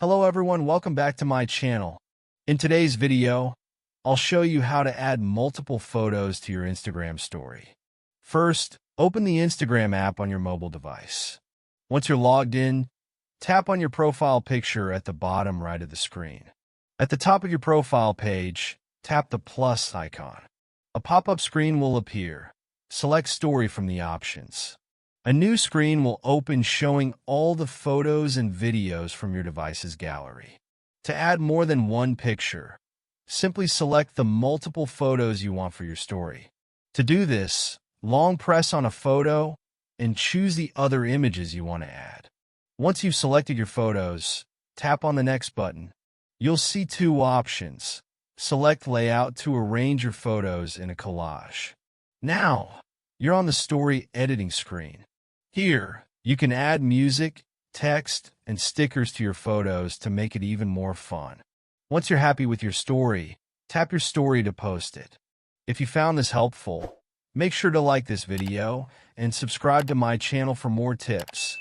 Hello everyone, welcome back to my channel. In today's video, I'll show you how to add multiple photos to your Instagram story. First, open the Instagram app on your mobile device. Once you're logged in, tap on your profile picture at the bottom right of the screen. At the top of your profile page, tap the plus icon. A pop-up screen will appear. Select Story from the options. A new screen will open showing all the photos and videos from your device's gallery. To add more than one picture, simply select the multiple photos you want for your story. To do this, long press on a photo and choose the other images you want to add. Once you've selected your photos, tap on the next button. You'll see two options. Select Layout to arrange your photos in a collage. Now, you're on the story editing screen. Here, you can add music, text, and stickers to your photos to make it even more fun. Once you're happy with your story, tap your story to post it. If you found this helpful, make sure to like this video and subscribe to my channel for more tips.